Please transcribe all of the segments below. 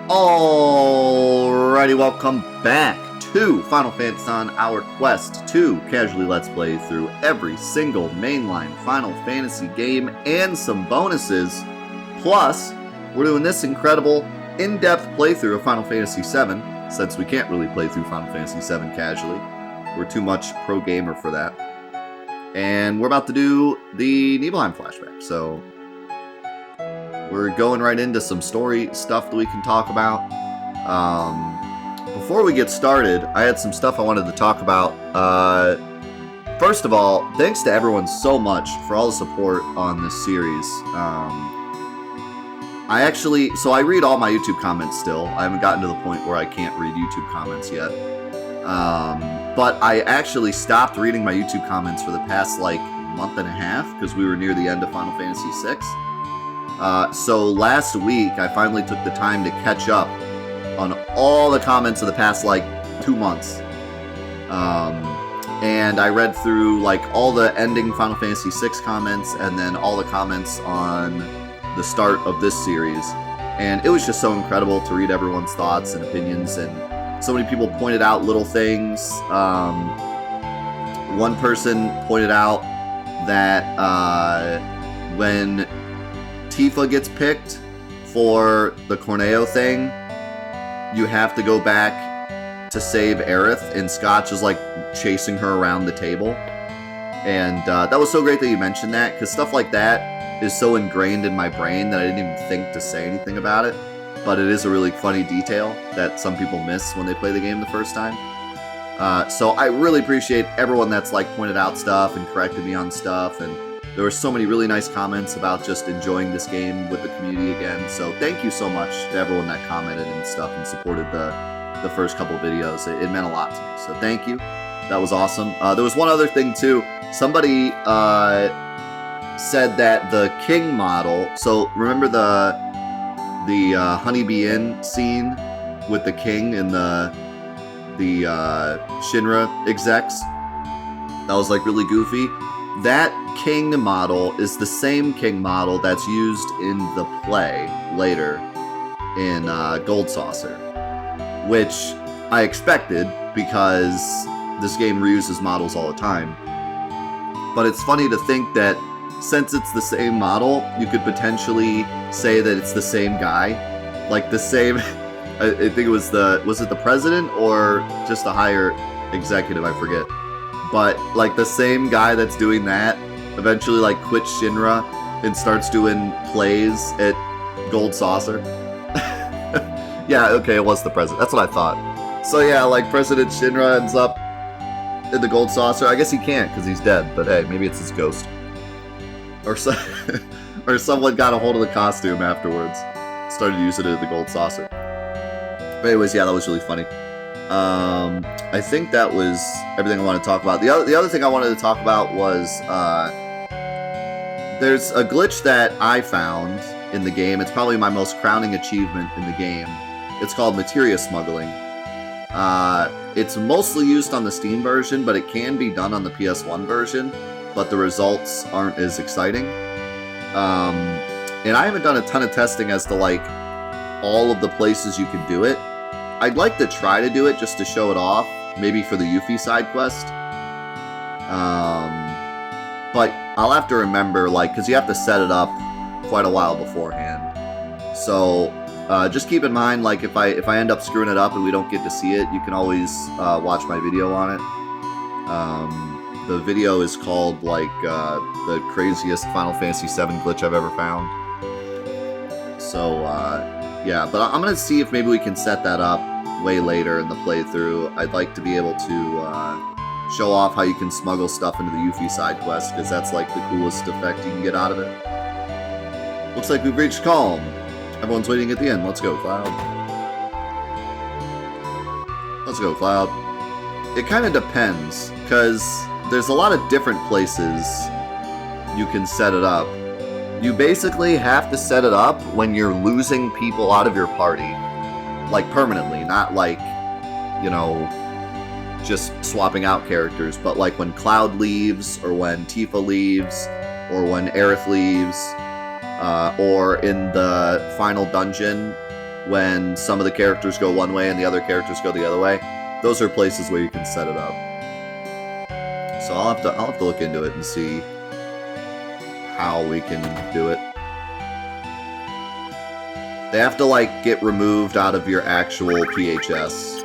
Alrighty, welcome back to Final Fantathon, our quest to casually let's play through every single mainline Final Fantasy game and some bonuses. Plus, we're doing this incredible in-depth playthrough of Final Fantasy VII, since we can't really play through Final Fantasy VII casually. We're too much pro gamer for that. And we're about to do the Nibelheim flashback, so we're going right into some story stuff that we can talk about. Before we get started, I had some stuff I wanted to talk about. First of all, thanks to everyone so much for all the support on this series. I read all my YouTube comments still. I haven't gotten to the point where I can't read YouTube comments yet. But I actually stopped reading my YouTube comments for the past, month and a half, because we were near the end of Final Fantasy VI. So last week, I finally took the time to catch up on all the comments of the past, 2 months. And I read through, all the ending Final Fantasy VI comments, and then all the comments on the start of this series. And it was just so incredible to read everyone's thoughts and opinions, and so many people pointed out little things. One person pointed out that when Tifa gets picked for the Corneo thing, you have to go back to save Aerith, and Scotch is chasing her around the table. And that was so great that you mentioned that, because stuff like that is so ingrained in my brain that I didn't even think to say anything about it. But it is a really funny detail that some people miss when they play the game the first time. So I really appreciate everyone that's pointed out stuff and corrected me on stuff, and there were so many really nice comments about just enjoying this game with the community again. So thank you so much to everyone that commented and stuff and supported the first couple videos. It meant a lot to me. So thank you. That was awesome. There was one other thing too. Somebody said that the King model. So remember the Honeybee Inn scene with the King and the Shinra execs? That was really goofy. That King model is the same King model that's used in the play later in Gold Saucer, which I expected because this game reuses models all the time. But it's funny to think that since it's the same model, you could potentially say that it's the same guy, the same. I think it was it the president or just a higher executive? I forget. But the same guy that's doing that eventually quits Shinra and starts doing plays at Gold Saucer. Yeah, okay, it was the president. That's what I thought. So yeah, President Shinra ends up in the Gold Saucer. I guess he can't because he's dead. But hey, maybe it's his ghost. Or someone got a hold of the costume afterwards, started using it at the Gold Saucer. But anyways, yeah, that was really funny. I think that was everything I wanted to talk about. The other thing I wanted to talk about was there's a glitch that I found in the game. It's probably my most crowning achievement in the game. It's called Materia smuggling. It's mostly used on the Steam version, but it can be done on the PS1 version, but the results aren't as exciting. And I haven't done a ton of testing as to all of the places you can do it. I'd like to try to do it just to show it off, maybe for the Yuffie side quest. But I'll have to remember, because you have to set it up quite a while beforehand. So just keep in mind, if I end up screwing it up and we don't get to see it, you can always watch my video on it. The video is called the craziest Final Fantasy VII glitch I've ever found. So yeah, but I'm gonna see if maybe we can set that up way later in the playthrough. I'd like to be able to show off how you can smuggle stuff into the Yuffie side quest, because that's the coolest effect you can get out of it. Looks like we've reached calm. Everyone's waiting at the end. Let's go, Cloud. Let's go, Cloud. It kind of depends, because there's a lot of different places you can set it up. You basically have to set it up when you're losing people out of your party. Permanently, not just swapping out characters, but when Cloud leaves, or when Tifa leaves, or when Aerith leaves, or in the final dungeon when some of the characters go one way and the other characters go the other way. Those are places where you can set it up. So I'll have to look into it and see how we can do it. They have to, like, get removed out of your actual PHS.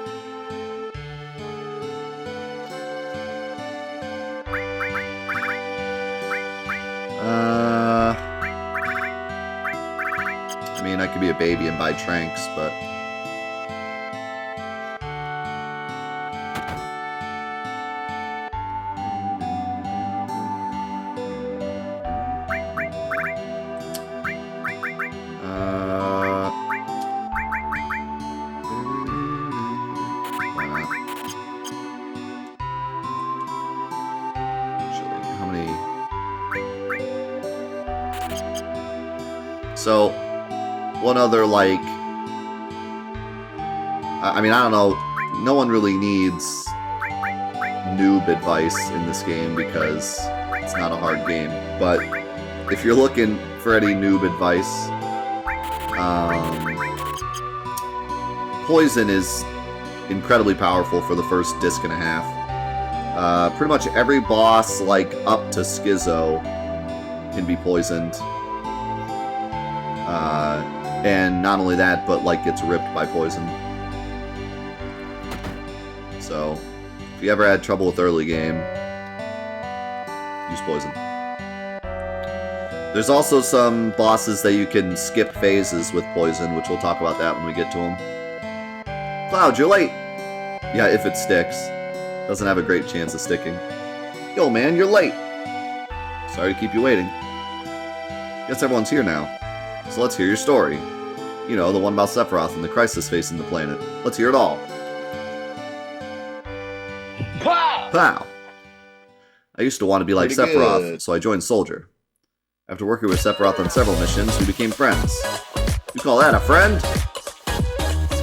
I mean, I could be a baby and buy Tranks, but... So, one other, like... I mean, I don't know. No one really needs noob advice in this game because it's not a hard game. But if you're looking for any noob advice, Poison is incredibly powerful for the first disc and a half. Pretty much every boss, like, up to Schizo can be poisoned. And not only that, but, like, gets ripped by poison. So, if you ever had trouble with early game, use poison. There's also some bosses that you can skip phases with poison, which we'll talk about that when we get to them. Cloud, you're late! Yeah, if it sticks. Doesn't have a great chance of sticking. Yo, man, you're late! Sorry to keep you waiting. Guess everyone's here now. So let's hear your story. You know, the one about Sephiroth and the crisis facing the planet. Let's hear it all. Pow! Pow! I used to want to be like Pretty Sephiroth, good. so I joined Soldier. After working with Sephiroth on several missions, we became friends. You call that a friend?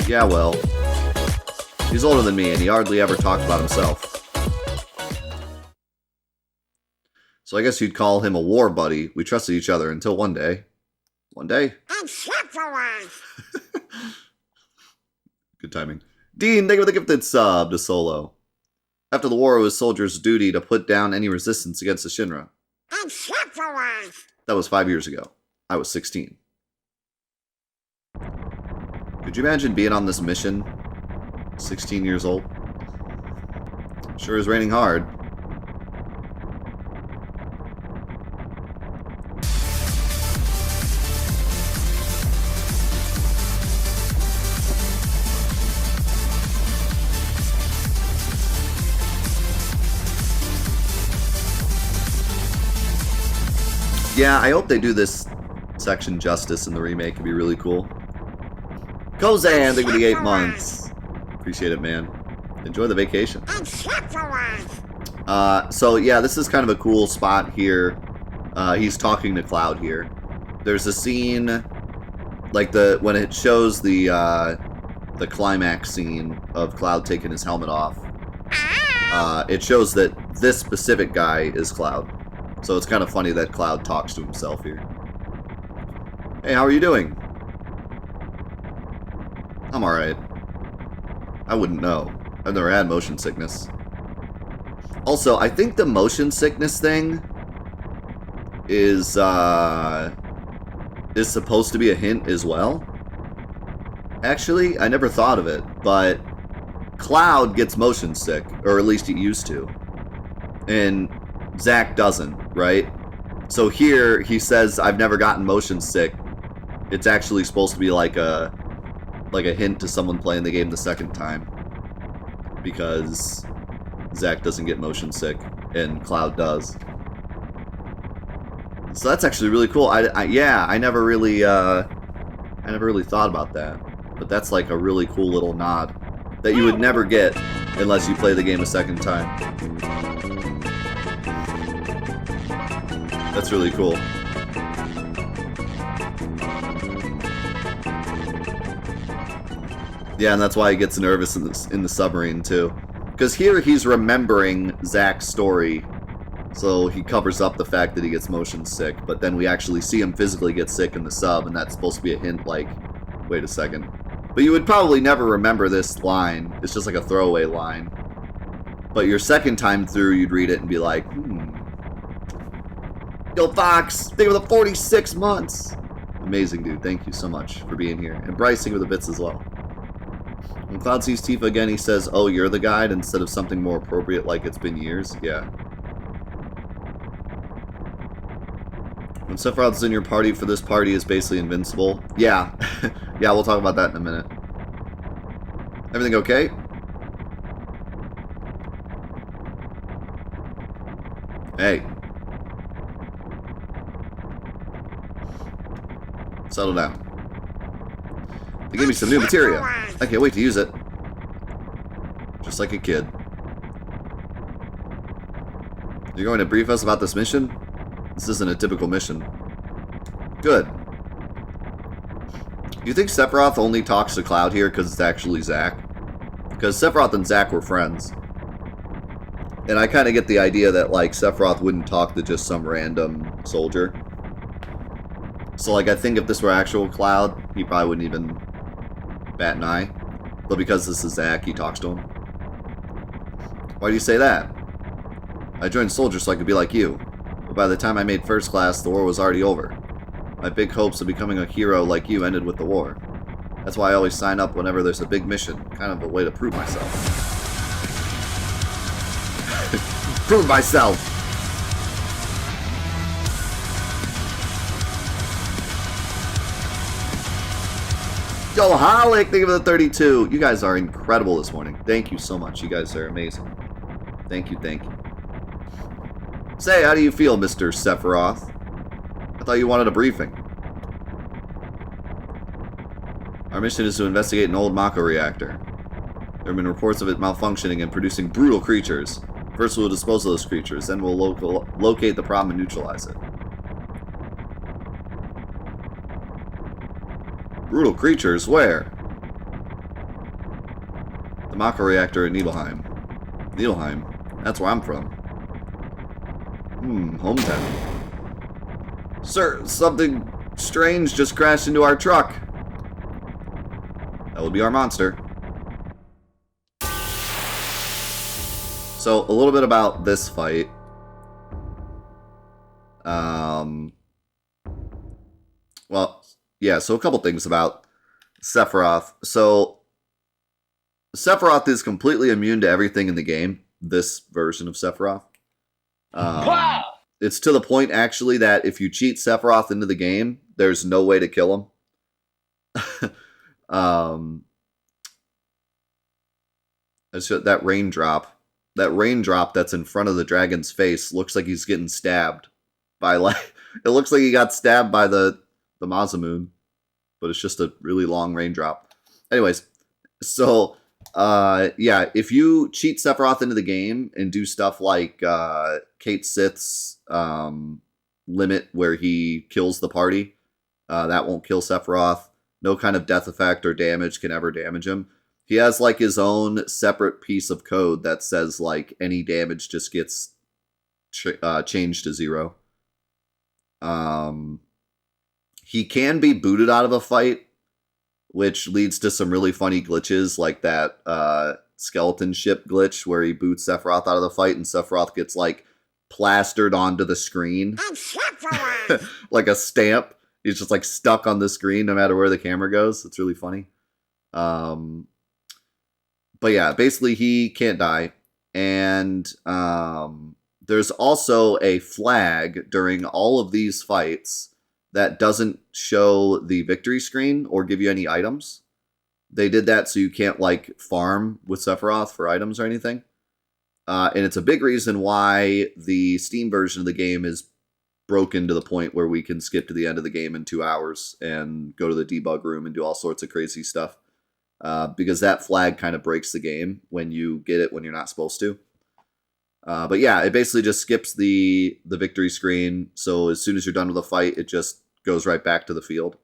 Yeah, well. He's older than me, and he hardly ever talked about himself. So I guess you'd call him a war buddy. We trusted each other until one day. One day? I'm Sephiroth! Good timing. Dean, thank you for the gifted sub to Solo. After the war, it was Soldier's duty to put down any resistance against the Shinra. I'm Sephiroth! That was 5 years ago. I was 16. Could you imagine being on this mission? 16 years old? Sure is raining hard. Yeah, I hope they do this section justice in the remake. It'd be really cool. Kozan, thank you for the 8 months. Appreciate it, man. Enjoy the vacation. I'm Sephiroth! So yeah, this is kind of a cool spot here. He's talking to Cloud here. There's a scene, like when it shows the climax scene of Cloud taking his helmet off. It shows that this specific guy is Cloud. So it's kind of funny that Cloud talks to himself here. Hey, how are you doing? I'm alright. I wouldn't know. I've never had motion sickness. Also, I think the motion sickness thing is supposed to be a hint as well. Actually, I never thought of it, but Cloud gets motion sick, or at least he used to. And Zack doesn't, right? So here, he says, I've never gotten motion sick. It's actually supposed to be like a hint to someone playing the game the second time. Because Zack doesn't get motion sick, and Cloud does. So that's actually really cool. I never really thought about that. But that's like a really cool little nod that you would never get unless you play the game a second time. That's really cool. Yeah, and that's why he gets nervous in the submarine too. Because here he's remembering Zack's story, so he covers up the fact that he gets motion sick. But then we actually see him physically get sick in the sub, and that's supposed to be a hint like, wait a second, But you would probably never remember this line. It's just like a throwaway line. But your second time through, you'd read it and be like, Yo, Fox, thank you for the 46 months. Amazing, dude. Thank you so much for being here. And Bryce, thank you for the bits as well. When Cloud sees Tifa again, he says, oh, you're the guide, instead of something more appropriate like it's been years. Yeah. When Sephiroth's in your party for this party is basically invincible. Yeah. Yeah, we'll talk about that in a minute. Everything okay? Hey. Settle down. They gave me some new materia. I can't wait to use it. Just like a kid. You're going to brief us about this mission? This isn't a typical mission. Good. You think Sephiroth only talks to Cloud here because it's actually Zack? Because Sephiroth and Zack were friends. And I kind of get the idea that, like, Sephiroth wouldn't talk to just some random soldier. So, like, I think if this were actual Cloud, he probably wouldn't even bat an eye. But because this is Zack, he talks to him. Why do you say that? I joined soldiers so I could be like you. But by the time I made first class, the war was already over. My big hopes of becoming a hero like you ended with the war. That's why I always sign up whenever there's a big mission. Kind of a way to prove myself. Prove myself! Yo, Holic, thank you for the 32. You guys are incredible this morning. Thank you so much. You guys are amazing. Thank you, thank you. Say, how do you feel, Mr. Sephiroth? I thought you wanted a briefing. Our mission is to investigate an old Mako reactor. There have been reports of it malfunctioning and producing brutal creatures. First we'll dispose of those creatures, then we'll locate the problem and neutralize it. Brutal creatures? Where? The Mako reactor in Nibelheim. Nibelheim? That's where I'm from. Hometown. Sir, something strange just crashed into our truck. That would be our monster. So, a little bit about this fight. Well, yeah, so a couple things about Sephiroth. So, Sephiroth is completely immune to everything in the game. This version of Sephiroth. Wow! It's to the point, actually, that if you cheat Sephiroth into the game, there's no way to kill him. That raindrop. That raindrop that's in front of the dragon's face looks like he's getting stabbed by, like, it looks like he got stabbed by the Masamune, but it's just a really long raindrop. Anyways, so, yeah, if you cheat Sephiroth into the game and do stuff like Kate Sith's limit where he kills the party, that won't kill Sephiroth. No kind of death effect or damage can ever damage him. He has, like, his own separate piece of code that says, like, any damage just gets changed to 0. He can be booted out of a fight, which leads to some really funny glitches, like that skeleton ship glitch where he boots Sephiroth out of the fight and Sephiroth gets, like, plastered onto the screen. Like a stamp. He's just, like, stuck on the screen no matter where the camera goes. It's really funny. But yeah, basically he can't die. And there's also a flag during all of these fights that doesn't show the victory screen or give you any items. They did that so you can't, like, farm with Sephiroth for items or anything. And it's a big reason why the Steam version of the game is broken to the point where we can skip to the end of the game in 2 hours and go to the debug room and do all sorts of crazy stuff. Because that flag kind of breaks the game when you get it when you're not supposed to. But yeah, it basically just skips the victory screen. So as soon as you're done with a fight, it just goes right back to the field.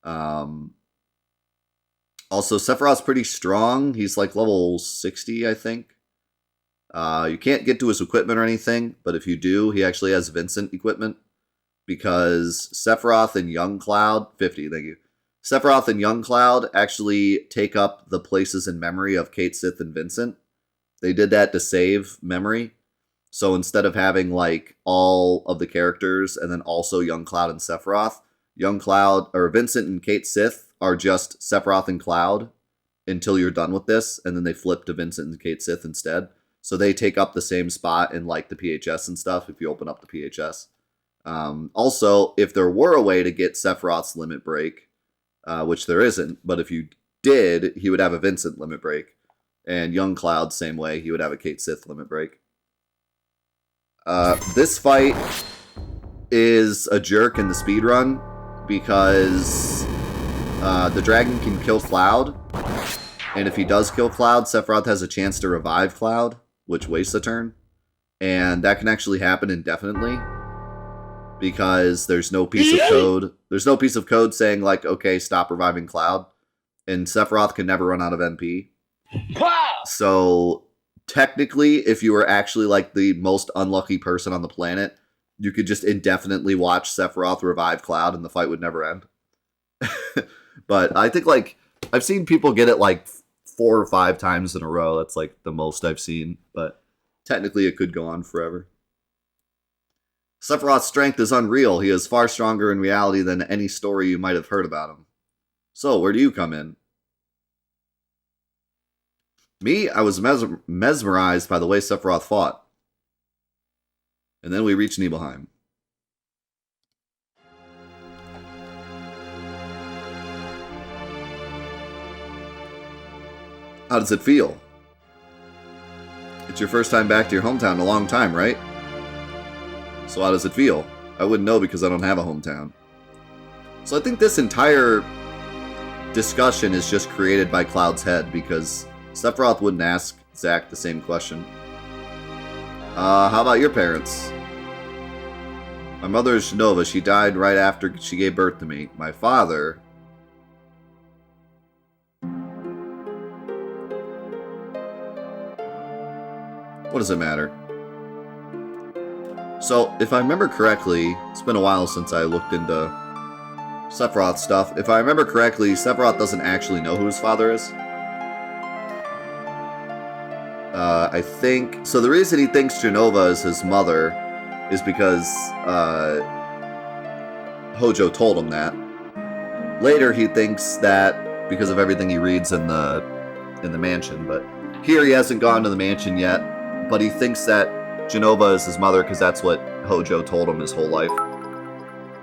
Also, Sephiroth's pretty strong. He's like level 60, I think. You can't get to his equipment or anything, but if you do, he actually has Vincent equipment. Because Sephiroth and young Cloud, 50, thank you. Sephiroth and Young Cloud actually take up the places in memory of Kate, Sith, and Vincent. They did that to save memory. So instead of having like all of the characters and then also Young Cloud and Sephiroth, Young Cloud or Vincent and Kate Sith are just Sephiroth and Cloud until you're done with this, and then they flip to Vincent and Kate Sith instead. So they take up the same spot in like the PHS and stuff if you open up the PHS. Also, if there were a way to get Sephiroth's limit break, which there isn't, but if you did, he would have a Vincent limit break. And Young Cloud, same way, he would have a Kate Sith limit break. This fight is a jerk in the speedrun because the dragon can kill Cloud, and if he does kill Cloud, Sephiroth has a chance to revive Cloud, which wastes a turn, and that can actually happen indefinitely because there's no piece of code. There's no piece of code saying like, okay, stop reviving Cloud, and Sephiroth can never run out of MP. So technically, if you were actually like the most unlucky person on the planet, you could just indefinitely watch Sephiroth revive Cloud and the fight would never end. But I think like I've seen people get it like 4 or 5 times in a row. That's like the most I've seen, but technically it could go on forever. Sephiroth's strength is unreal. He is far stronger in reality than any story you might have heard about him. So, where do you come in? Me, I was mesmerized by the way Sephiroth fought. And then we reached Nibelheim. How does it feel? It's your first time back to your hometown in a long time, right? So how does it feel? I wouldn't know because I don't have a hometown. So I think this entire discussion is just created by Cloud's head because Sephiroth wouldn't ask Zack the same question. How about your parents? My mother is Shinova. She died right after she gave birth to me. My father... What does it matter? So, if I remember correctly, it's been a while since I looked into Sephiroth stuff. If I remember correctly, Sephiroth doesn't actually know who his father is. I think... So the reason he thinks Jenova is his mother is because Hojo told him that. Later he thinks that because of everything he reads in the mansion, but here he hasn't gone to the mansion yet. But he thinks that Jenova is his mother because that's what Hojo told him his whole life.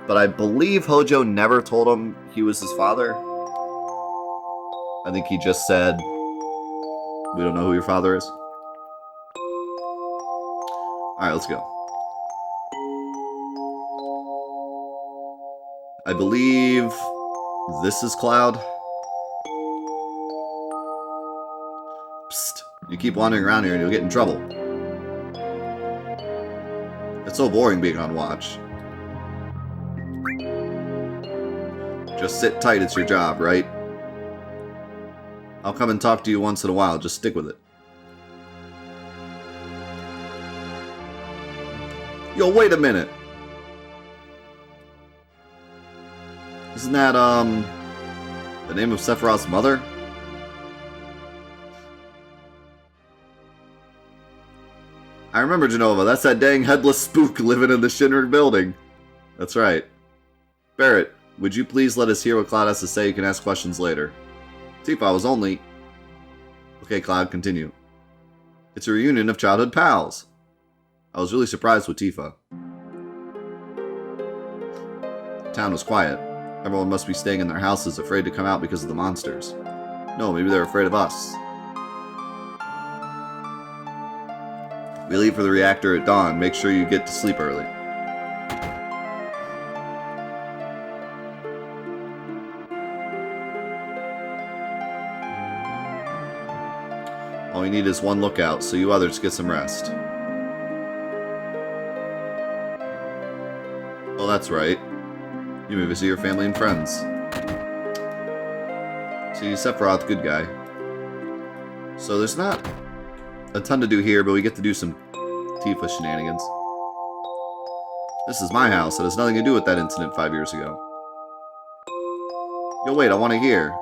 But I believe Hojo never told him he was his father. I think he just said, we don't know who your father is. Alright, let's go. I believe this is Cloud. Psst. You keep wandering around here and you'll get in trouble. It's so boring being on watch. Just sit tight, it's your job, right? I'll come and talk to you once in a while, just stick with it. Yo, wait a minute! Isn't that, the name of Sephiroth's mother? I remember Jenova. That's that dang headless spook living in the Shinra building. That's right. Barrett, would you please let us hear what Cloud has to say? You can ask questions later. Tifa, I was only... Okay, Cloud, continue. It's a reunion of childhood pals. I was really surprised with Tifa. The town was quiet. Everyone must be staying in their houses, afraid to come out because of the monsters. No, maybe they're afraid of us. We leave for the reactor at dawn. Make sure you get to sleep early. All we need is one lookout, so you others get some rest. Oh, that's right. You may visit your family and friends. See, Sephiroth, good guy. So there's not a ton to do here, but we get to do some Tifa shenanigans. This is my house. It has nothing to do with that incident 5 years ago. Yo, wait, I want to hear.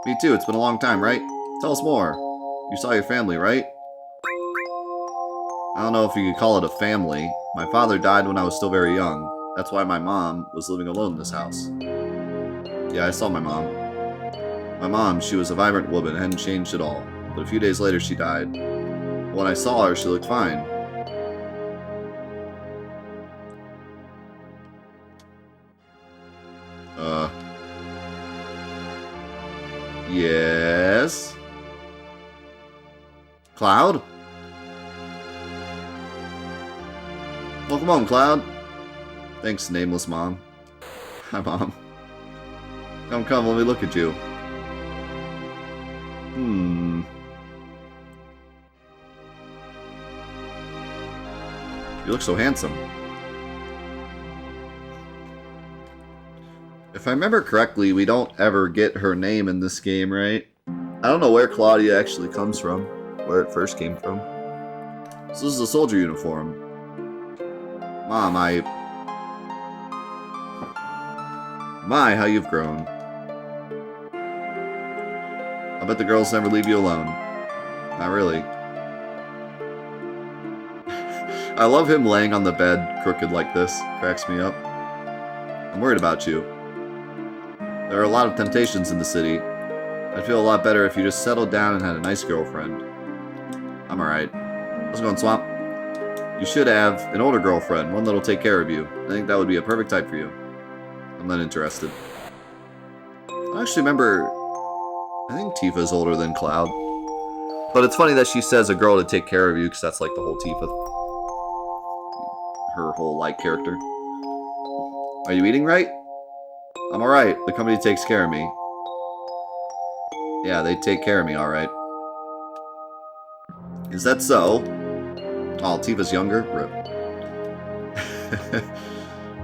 Me too, it's been a long time, right? Tell us more. You saw your family, right? I don't know if you could call it a family. My father died when I was still very young. That's why my mom was living alone in this house. Yeah, I saw my mom. My mom, she was a vibrant woman, hadn't changed at all. But a few days later, she died. When I saw her, she looked fine. Yes? Cloud? Welcome home, Cloud. Thanks, nameless mom. Hi, Mom. Come, let me look at you. You look so handsome. If I remember correctly, we don't ever get her name in this game, right? I don't know where Claudia actually comes from, where it first came from. So this is a soldier uniform. Mom, My, how you've grown. I bet the girls never leave you alone. Not really. I love him laying on the bed, crooked like this. Cracks me up. I'm worried about you. There are a lot of temptations in the city. I'd feel a lot better if you just settled down and had a nice girlfriend. I'm alright. How's it going, Swamp? You should have an older girlfriend, one that'll take care of you. I think that would be a perfect type for you. I'm not interested. I actually remember... I think Tifa's older than Cloud. But it's funny that she says a girl to take care of you, because that's like the whole Tifa. Her whole, like, character. Are you eating right? I'm alright. The company takes care of me. Yeah, they take care of me, alright. Is that so? Oh, Tifa's younger? Rip.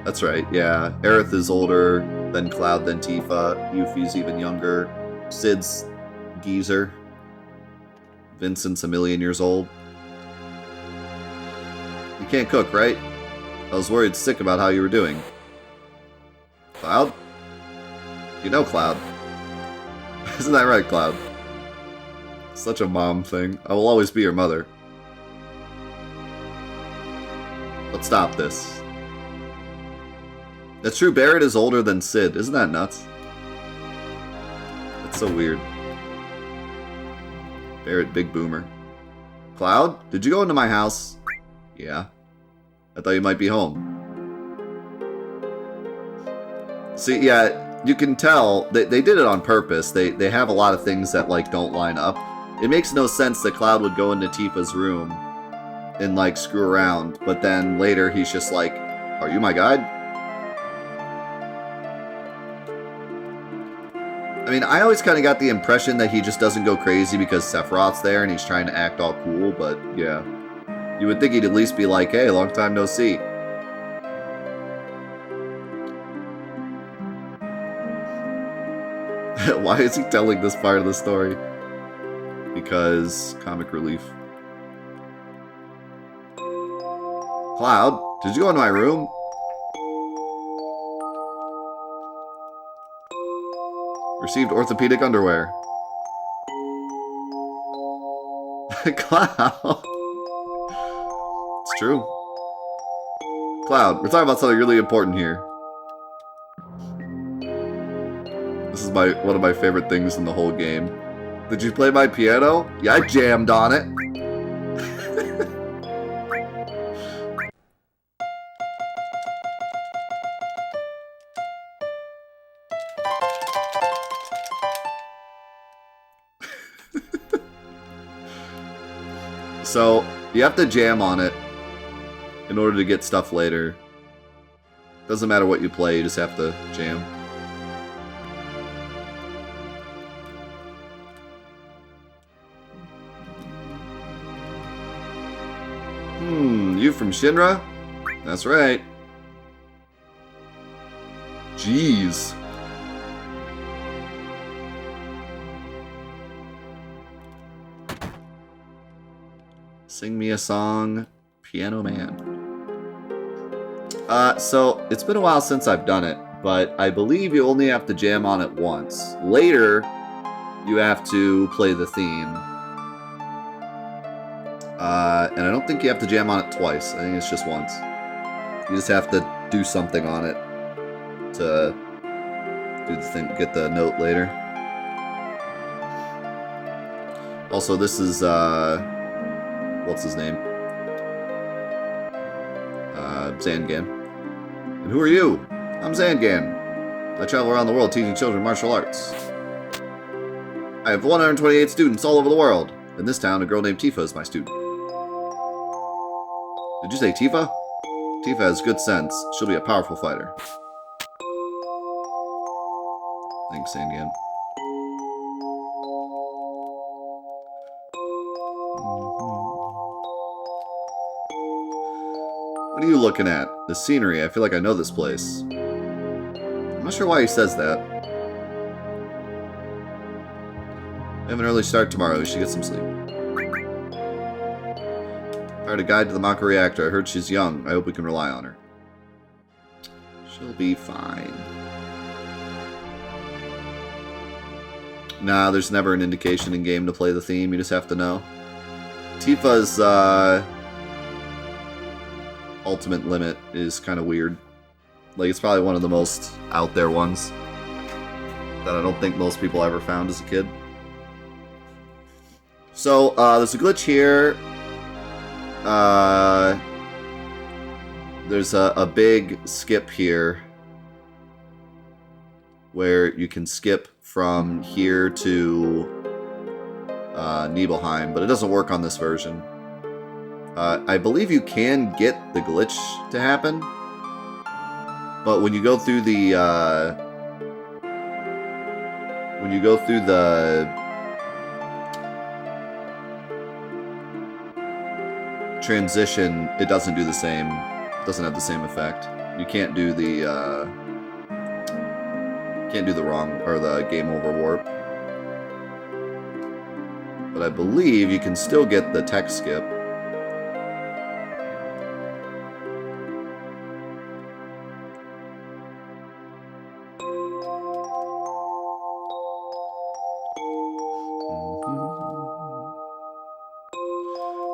That's right, yeah. Aerith is older than Cloud, than Tifa. Yuffie's even younger. Sid's geezer. Vincent's a million years old. You can't cook, right? I was worried sick about how you were doing. Cloud? You know Cloud. Isn't that right, Cloud? Such a mom thing. I will always be your mother. Let's stop this. That's true, Barrett is older than Sid. Isn't that nuts? That's so weird. Barrett, big boomer. Cloud, did you go into my house? Yeah. I thought you might be home. See, yeah, you can tell they did it on purpose. They have a lot of things that, like, don't line up. It makes no sense that Cloud would go into Tifa's room and, like, screw around, but then later he's just like, are you my guide? I mean, I always kind of got the impression that he just doesn't go crazy because Sephiroth's there and he's trying to act all cool, but yeah. You would think he'd at least be like, hey, long time no see. Why is he telling this part of the story? Because comic relief. Cloud, did you go into my room? Received orthopedic underwear. Cloud. It's true. Cloud, we're talking about something really important here. This is one of my favorite things in the whole game. Did you play my piano? Yeah, I jammed on it. So, you have to jam on it in order to get stuff later. Doesn't matter what you play, you just have to jam. You from Shinra? That's right. Jeez. Sing me a song, Piano Man. So, it's been a while since I've done it, but I believe you only have to jam on it once. Later, you have to play the theme. And I don't think you have to jam on it twice. I think it's just once. You just have to do something on it to do the thing, get the note later. Also, this is, what's his name? Zangan. And who are you? I'm Zangan. I travel around the world teaching children martial arts. I have 128 students all over the world. In this town, a girl named Tifa is my student. Did you say Tifa? Tifa has good sense. She'll be a powerful fighter. Thanks, Zangan. What are you looking at? The scenery. I feel like I know this place. I'm not sure why he says that. I have an early start tomorrow. You should get some sleep. I hired a guide to the Mako reactor. I heard she's young. I hope we can rely on her. She'll be fine. Nah, there's never an indication in game to play the theme. You just have to know. Tifa's ultimate limit is kind of weird. Like, it's probably one of the most out there ones that I don't think most people ever found as a kid. So, there's a glitch here. There's a big skip here where you can skip from here to Nibelheim, but it doesn't work on this version. I believe you can get the glitch to happen, but when you go through the transition, it doesn't do the same. It doesn't have the same effect. You can't do the wrong or the game over warp. But I believe you can still get the tech skip.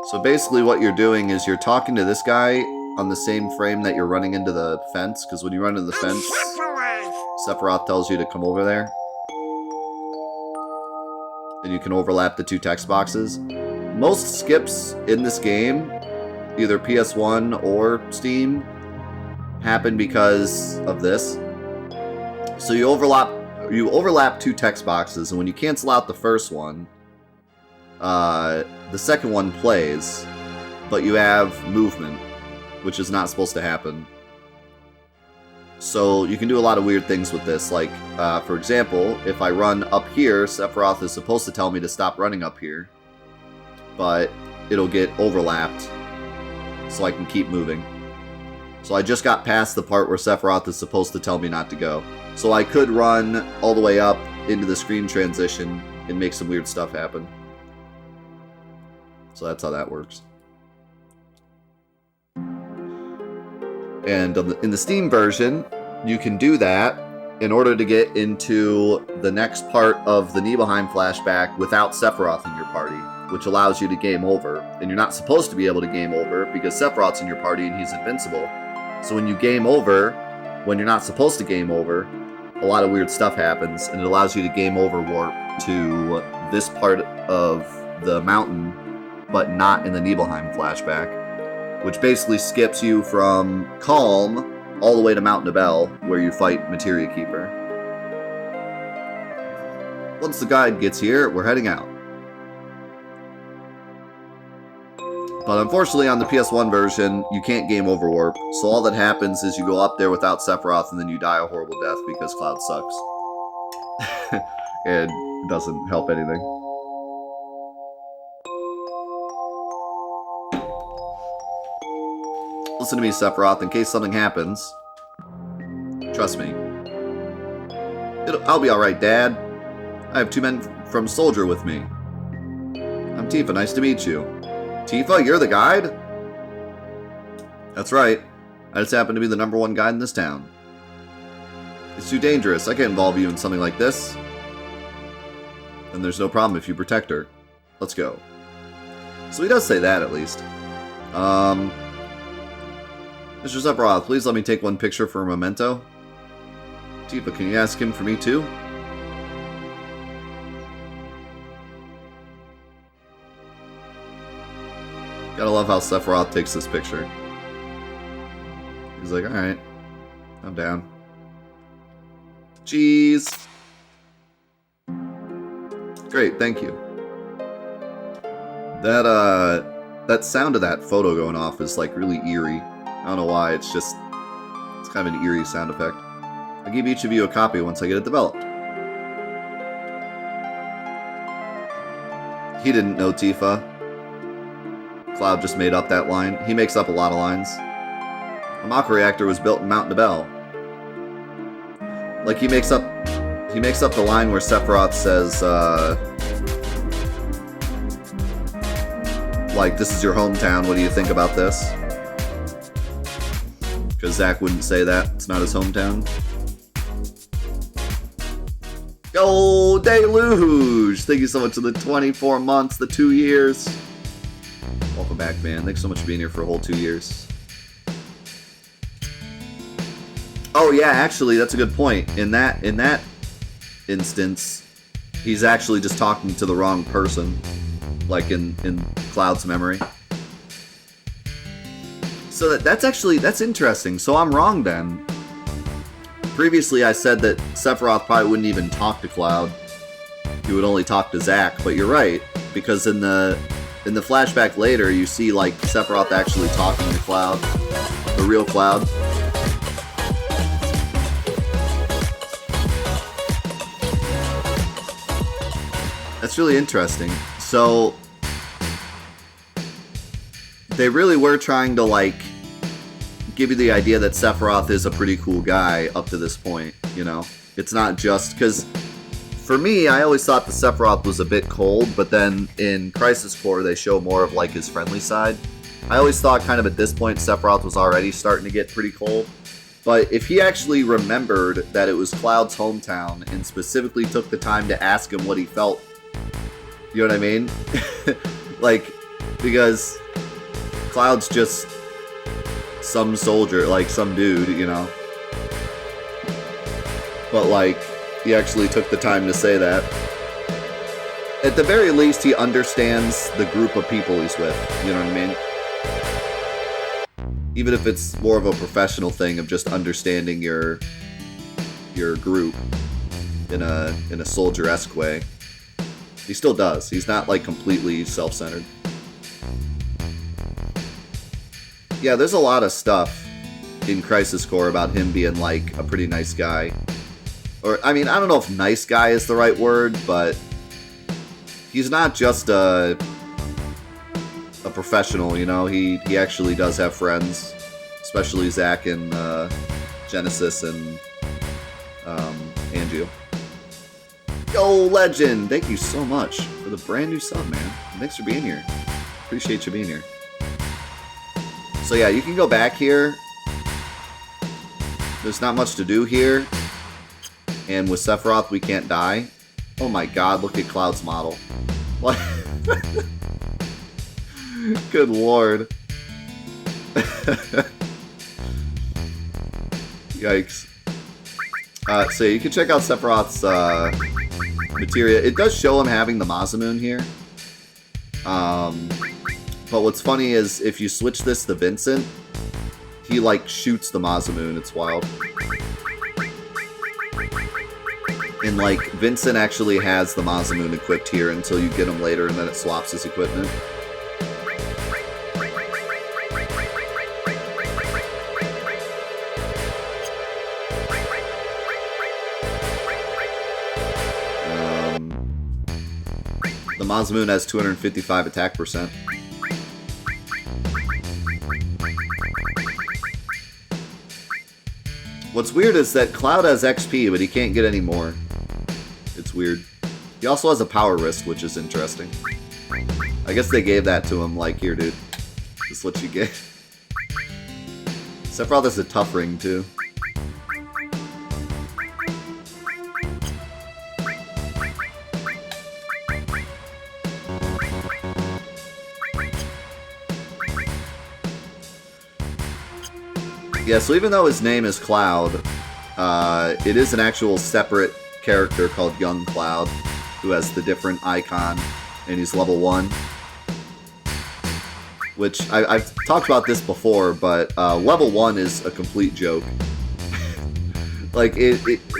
So basically what you're doing is you're talking to this guy on the same frame that you're running into the fence, because when you run into the fence, Sephiroth tells you to come over there. And you can overlap the two text boxes. Most skips in this game, either PS1 or Steam, happen because of this. So you overlap two text boxes, and when you cancel out the first one, the second one plays, but you have movement, which is not supposed to happen. So you can do a lot of weird things with this. Like, for example, if I run up here, Sephiroth is supposed to tell me to stop running up here, but it'll get overlapped, so I can keep moving. So I just got past the part where Sephiroth is supposed to tell me not to go. So I could run all the way up into the screen transition and make some weird stuff happen. So that's how that works. And in the Steam version, you can do that in order to get into the next part of the Nibelheim flashback without Sephiroth in your party, which allows you to game over. And you're not supposed to be able to game over because Sephiroth's in your party and he's invincible. So when you game over, when you're not supposed to game over, a lot of weird stuff happens, and it allows you to game over warp to this part of the mountain, but not in the Nibelheim flashback, which basically skips you from Calm all the way to Mount Nibel, where you fight Materia Keeper. Once the guide gets here, we're heading out. But unfortunately on the PS1 version, you can't game over warp, so all that happens is you go up there without Sephiroth and then you die a horrible death because Cloud sucks. And it doesn't help anything. Listen to me, Sephiroth, in case something happens. Trust me. I'll be alright, Dad. I have 2 men from Soldier with me. I'm Tifa, nice to meet you. Tifa, you're the guide? That's right. I just happen to be the #1 guide in this town. It's too dangerous. I can't involve you in something like this. And there's no problem if you protect her. Let's go. So he does say that, at least. Mr. Sephiroth, please let me take one picture for a memento. Tifa, can you ask him for me too? Gotta love how Sephiroth takes this picture. He's like, alright, I'm down. Cheese! Great, thank you. That sound of that photo going off is like really eerie. I don't know why, it's kind of an eerie sound effect. I'll give each of you a copy once I get it developed. He didn't know Tifa. Cloud just made up that line. He makes up a lot of lines. A Mako reactor was built in Mount Nibel. Like he makes up the line where Sephiroth says, like, this is your hometown, what do you think about this? Because Zack wouldn't say that, it's not his hometown. Go Deluge! Thank you so much for the 24 months, the 2 years. Welcome back, man. Thanks so much for being here for a whole 2 years. Oh yeah, actually, that's a good point. In that instance, he's actually just talking to the wrong person, like in Cloud's memory. So that's interesting. So I'm wrong then. Previously, I said that Sephiroth probably wouldn't even talk to Cloud. He would only talk to Zack. But you're right, because in the flashback later, you see like Sephiroth actually talking to Cloud, the real Cloud. That's really interesting. So they really were trying to like give you the idea that Sephiroth is a pretty cool guy up to this point, you know? It's not just because for me, I always thought the Sephiroth was a bit cold, but then in Crisis Core they show more of like his friendly side. I always thought kind of at this point Sephiroth was already starting to get pretty cold. But if he actually remembered that it was Cloud's hometown and specifically took the time to ask him what he felt, you know what I mean? Like, because Cloud's just some soldier, like some dude, you know? But like, he actually took the time to say that. At the very least, he understands the group of people he's with, you know what I mean? Even if it's more of a professional thing of just understanding your group in a soldier-esque way. He still does. He's not like completely self-centered. Yeah, there's a lot of stuff in Crisis Core about him being like a pretty nice guy. Or, I mean, I don't know if nice guy is the right word, but he's not just a professional, you know? He actually does have friends, especially Zack and Genesis and Anju. Yo, Legend! Thank you so much for the brand new sub, man. Thanks for being here. Appreciate you being here. So yeah, you can go back here. There's not much to do here. And with Sephiroth, we can't die. Oh my god, look at Cloud's model. What? Good lord. Yikes. So you can check out Sephiroth's Materia. It does show him having the Masamune here. But what's funny is if you switch this to Vincent, he like shoots the Masamune. It's wild. And like Vincent actually has the Masamune equipped here until you get him later, and then it swaps his equipment. The Masamune has 255 attack percent. What's weird is that Cloud has XP, but he can't get any more. It's weird. He also has a power wrist, which is interesting. I guess they gave that to him, like, here, dude. This is what you get. Sephiroth has a tough ring, too. Yeah, so even though his name is Cloud, it is an actual separate character called Young Cloud, who has the different icon, and he's level 1. Which, I've talked about this before, but level 1 is a complete joke. Like,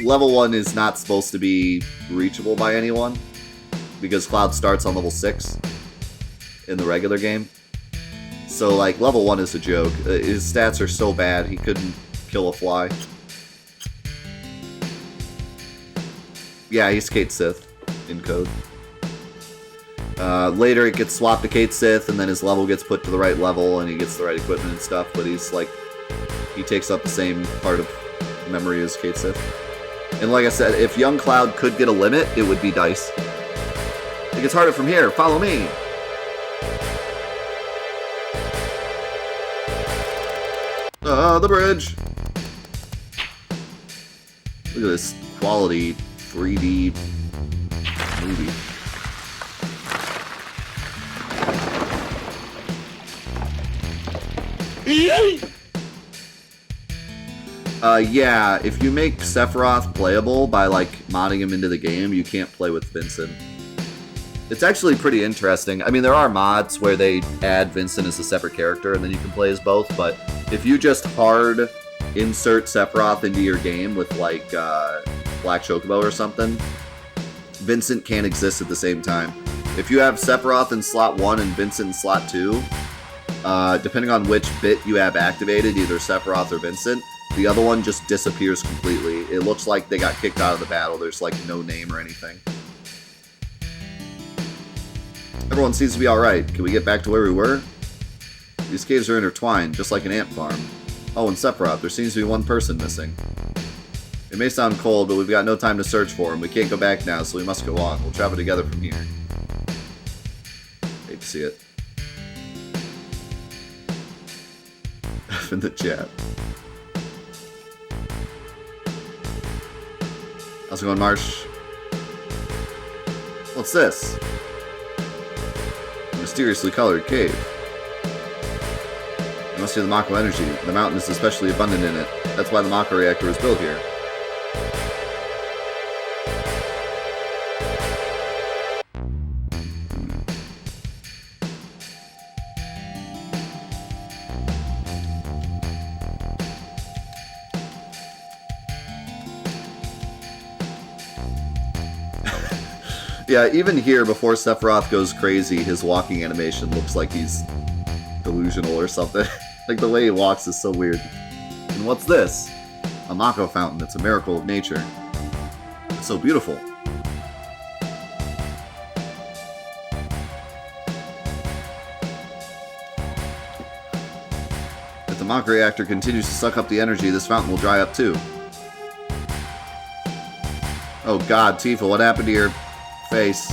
level 1 is not supposed to be reachable by anyone, because Cloud starts on level 6 in the regular game. So, like, level 1 is a joke. His stats are so bad, he couldn't kill a fly. Yeah, he's Kate Sith in code. Later it gets swapped to Kate Sith, and then his level gets put to the right level, and he gets the right equipment and stuff, but he's like, he takes up the same part of memory as Kate Sith. And like I said, if Young Cloud could get a limit, it would be Dice. It gets harder from here, follow me! The bridge! Look at this quality 3D movie. Yeah, if you make Sephiroth playable by, like, modding him into the game, you can't play with Vincent. It's actually pretty interesting. I mean, there are mods where they add Vincent as a separate character, and then you can play as both, but if you just hard insert Sephiroth into your game with, like, Black Chocobo or something, Vincent can't exist at the same time. If you have Sephiroth in slot 1 and Vincent in slot 2, depending on which bit you have activated, either Sephiroth or Vincent, the other one just disappears completely. It looks like they got kicked out of the battle. There's, like, no name or anything. Everyone seems to be alright. Can we get back to where we were? These caves are intertwined, just like an ant farm. Oh, and Sephiroth, there seems to be one person missing. It may sound cold, but we've got no time to search for him. We can't go back now, so we must go on. We'll travel together from here. Hate to see it. F in the chat. How's it going, Marsh? What's this? A mysteriously colored cave. It must be the Mako energy. The mountain is especially abundant in it. That's why the Mako reactor was built here. Yeah, even here, before Sephiroth goes crazy, his walking animation looks like he's delusional or something. Like, the way he walks is so weird. And what's this? A Mako fountain. It's a miracle of nature. It's so beautiful. If the Mako reactor continues to suck up the energy, this fountain will dry up too. Oh god, Tifa, what happened to your face?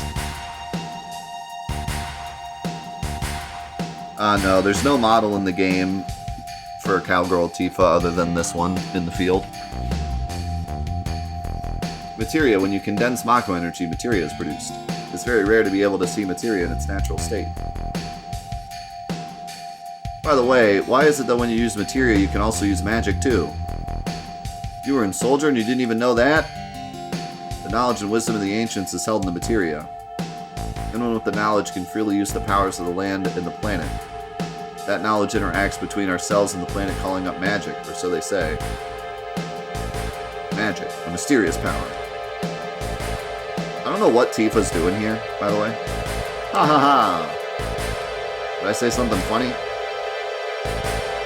No, there's no model in the game for Cowgirl Tifa other than this one in the field. Materia. When you condense Mako energy, materia is produced. It's very rare to be able to see materia in its natural state. By the way, why is it that when you use materia, you can also use magic too? You were in Soldier and you didn't even know that? The knowledge and wisdom of the ancients is held in the materia. Anyone with the knowledge can freely use the powers of the land and the planet. That knowledge interacts between ourselves and the planet, calling up magic, or so they say. Magic, a mysterious power. I don't know what Tifa's doing here, by the way. Ha ha ha! Did I say something funny?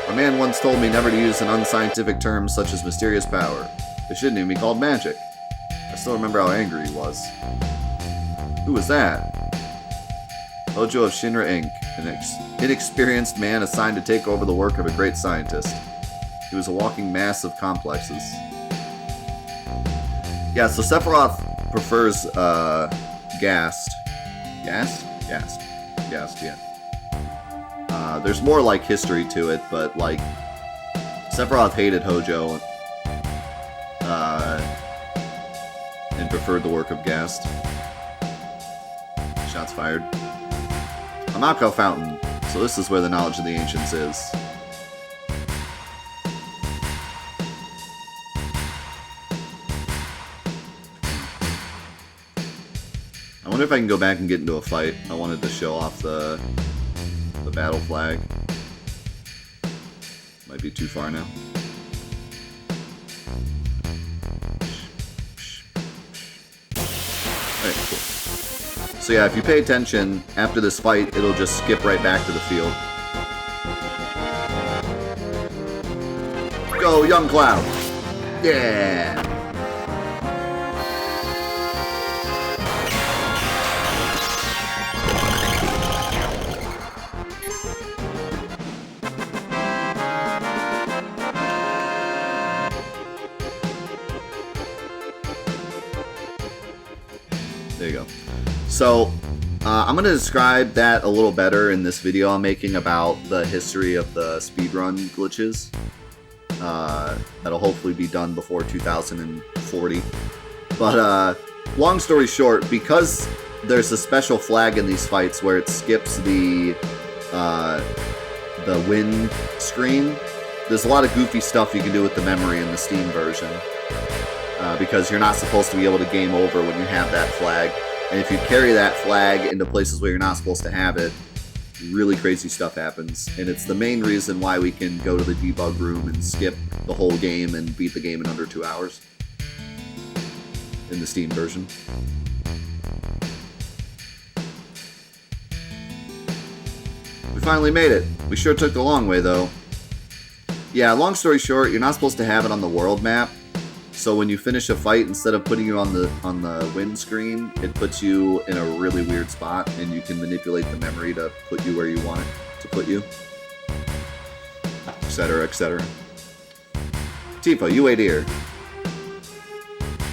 A man once told me never to use an unscientific term such as mysterious power. It shouldn't even be called magic. I still remember how angry he was. Who was that? Hojo of Shinra Inc., an inexperienced man assigned to take over the work of a great scientist. He was a walking mass of complexes. Yeah, so Sephiroth prefers, Gast. Gast? Gast. Gast, yeah. There's more, like, history to it, but, like, Sephiroth hated Hojo, and preferred the work of Gast. Shots fired. A Mako fountain. So this is where the knowledge of the ancients is. wonder if I can go back and get into a fight. I wanted to show off the battle flag. Might be too far now. Alright, cool. So yeah, if you pay attention, after this fight, it'll just skip right back to the field. Go, young Cloud! Yeah! There you go. So, I'm going to describe that a little better in this video I'm making about the history of the speedrun glitches. That'll hopefully be done before 2040. But, long story short, because there's a special flag in these fights where it skips the win screen, there's a lot of goofy stuff you can do with the memory in the Steam version. Because you're not supposed to be able to game over when you have that flag. And if you carry that flag into places where you're not supposed to have it, really crazy stuff happens. And it's the main reason why we can go to the debug room and skip the whole game and beat the game in under 2 hours. In the Steam version. We finally made it. We sure took the long way, though. Yeah, long story short, you're not supposed to have it on the world map. So when you finish a fight, instead of putting you on the win screen, it puts you in a really weird spot, and you can manipulate the memory to put you where you want it to put you, etc., etc. Tifa, you wait here.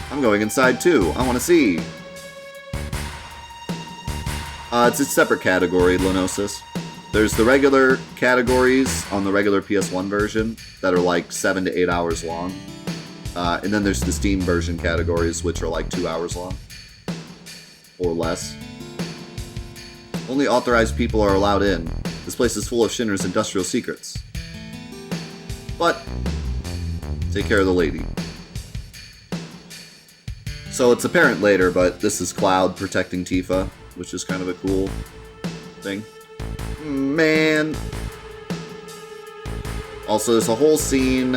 I'm going inside too. I want to see. It's a separate category, Lenosis. There's the regular categories on the regular PS1 version that are like 7 to 8 hours long. And then there's the Steam version categories, which are like 2 hours long. Or less. Only authorized people are allowed in. This place is full of Shinra's industrial secrets. But, take care of the lady. So it's apparent later, but this is Cloud protecting Tifa, which is kind of a cool thing. Man. Also, there's a whole scene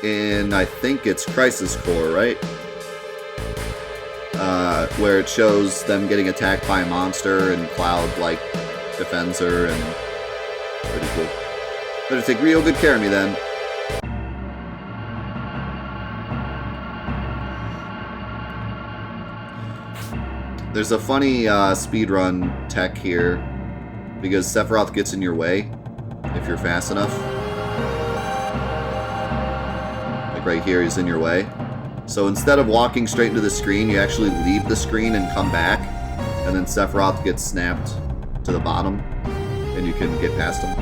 in, I think it's Crisis Core, right? Where it shows them getting attacked by a monster and Cloud, like, defends her, and pretty cool. Better take real good care of me, then. There's a funny speedrun tech here, because Sephiroth gets in your way, if you're fast enough. Right here, he's in your way. So instead of walking straight into the screen, you actually leave the screen and come back, and then Sephiroth gets snapped to the bottom, and you can get past him.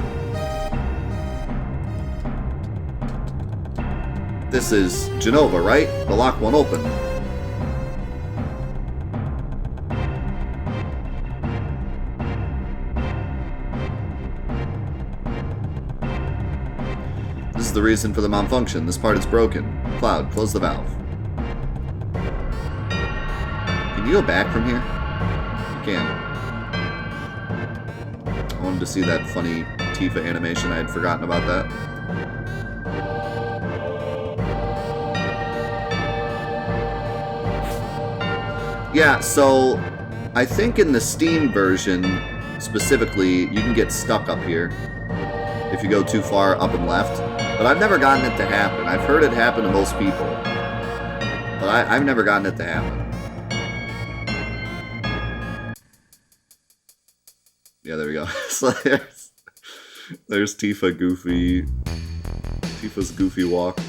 This is Genova, right? The lock won't open. This is the reason for the malfunction. This part is broken. Cloud, close the valve. Can you go back from here? You can. I wanted to see that funny Tifa animation. I had forgotten about that. Yeah, so I think in the Steam version, specifically, you can get stuck up here if you go too far up and left. But I've never gotten it to happen. I've heard it happen to most people. But I've never gotten it to happen. Yeah, there we go. So there's Tifa Goofy. Tifa's goofy walk.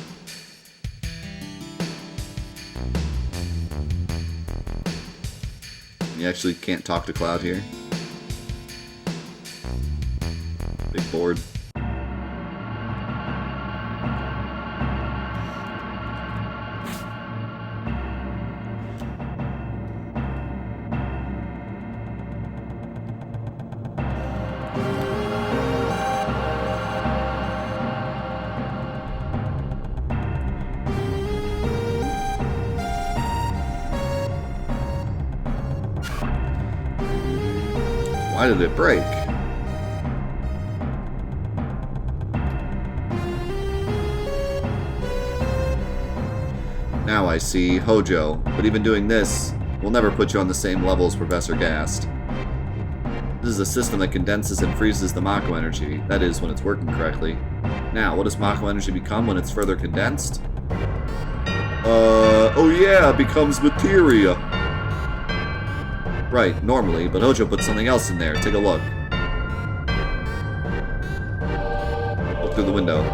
You actually can't talk to Cloud here. Big board. Why did it break? Now I see, Hojo. But even doing this will never put you on the same level as Professor Gast. This is a system that condenses and freezes the Mako energy. That is, when it's working correctly. Now, what does Mako energy become when it's further condensed? Oh yeah, it becomes Materia. Right, normally, but Hojo put something else in there. Take a look. Look through the window.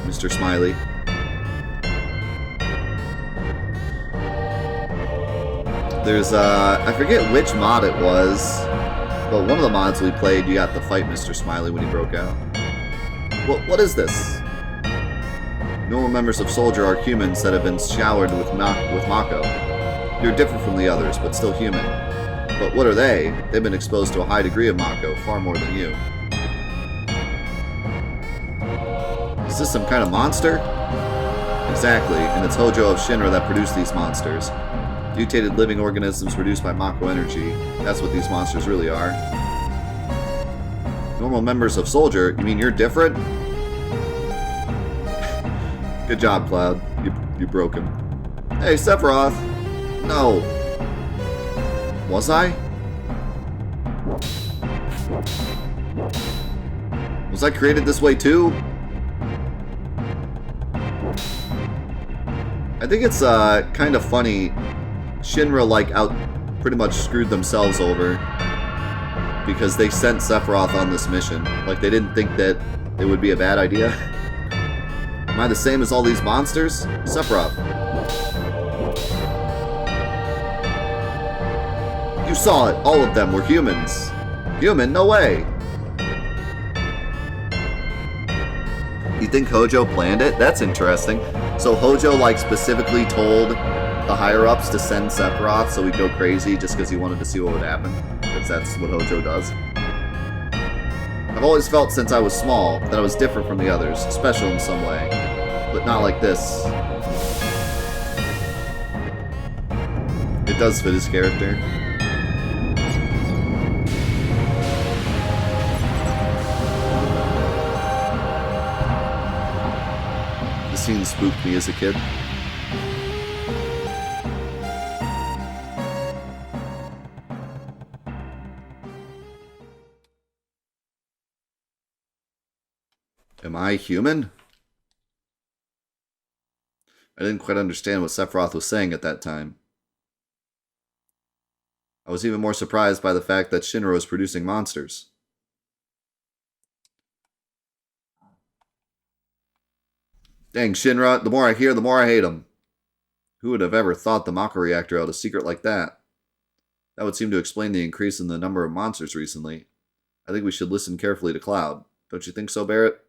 Mr. Smiley. There's, I forget which mod it was, but one of the mods we played, you got to fight Mr. Smiley when he broke out. What is this? Normal members of Soldier are humans that have been showered with Mako. You're different from the others, but still human. But what are they? They've been exposed to a high degree of Mako, far more than you. Is this some kind of monster? Exactly, and it's Hojo of Shinra that produced these monsters. Mutated living organisms produced by Mako energy. That's what these monsters really are. Normal members of Soldier? You mean you're different? Good job, Cloud. You broke him. Hey, Sephiroth! No. Was I? Was I created this way too? I think it's kind of funny. Shinra pretty much screwed themselves over because they sent Sephiroth on this mission. Like they didn't think that it would be a bad idea. Am I the same as all these monsters? Sephiroth. You saw it. All of them were humans. Human? No way. You think Hojo planned it? That's interesting. So Hojo specifically told the higher-ups to send Sephiroth so he'd go crazy just because he wanted to see what would happen. Because that's what Hojo does. I've always felt since I was small that I was different from the others, special in some way. But not like this. It does fit his character. The scene spooked me as a kid. Am I human? I didn't quite understand what Sephiroth was saying at that time. I was even more surprised by the fact that Shinra was producing monsters. Dang, Shinra, the more I hear, the more I hate them. Who would have ever thought the Mako reactor held a secret like that? That would seem to explain the increase in the number of monsters recently. I think we should listen carefully to Cloud. Don't you think so, Barrett?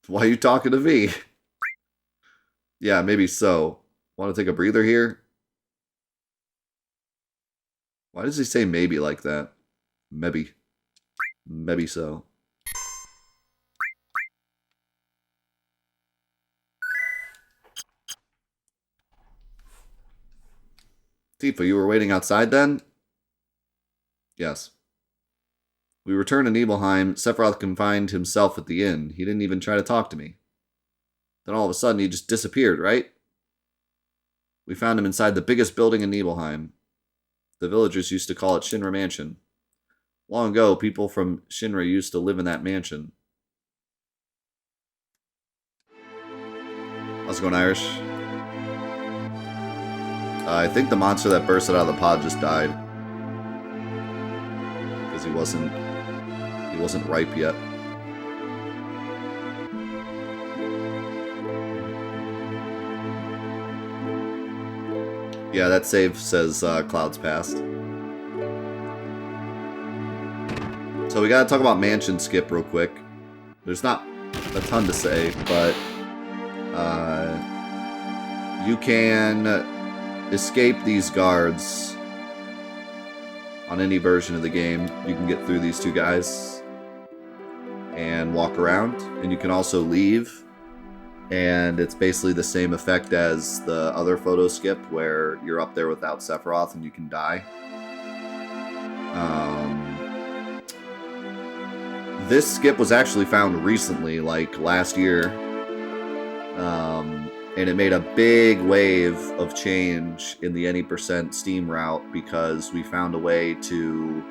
Why are you talking to me? Yeah, maybe so. Want to take a breather here? Why does he say maybe like that? Maybe. Maybe so. Tifa, you were waiting outside then? Yes. We returned to Nibelheim. Sephiroth confined himself at the inn. He didn't even try to talk to me. Then all of a sudden he just disappeared, right? We found him inside the biggest building in Nibelheim. The villagers used to call it Shinra Mansion. Long ago, people from Shinra used to live in that mansion. How's it going, Irish? I think the monster that bursted out of the pod just died. Because he wasn't ripe yet. Yeah, that save says Cloud's passed. So we gotta talk about Mansion Skip real quick. There's not a ton to say, but you can escape these guards on any version of the game. You can get through these two guys and walk around, and you can also leave And it's basically the same effect as the other photo skip where you're up there without Sephiroth and you can die. This skip was actually found recently, like last year. And it made a big wave of change in the any % Steam route because we found a way to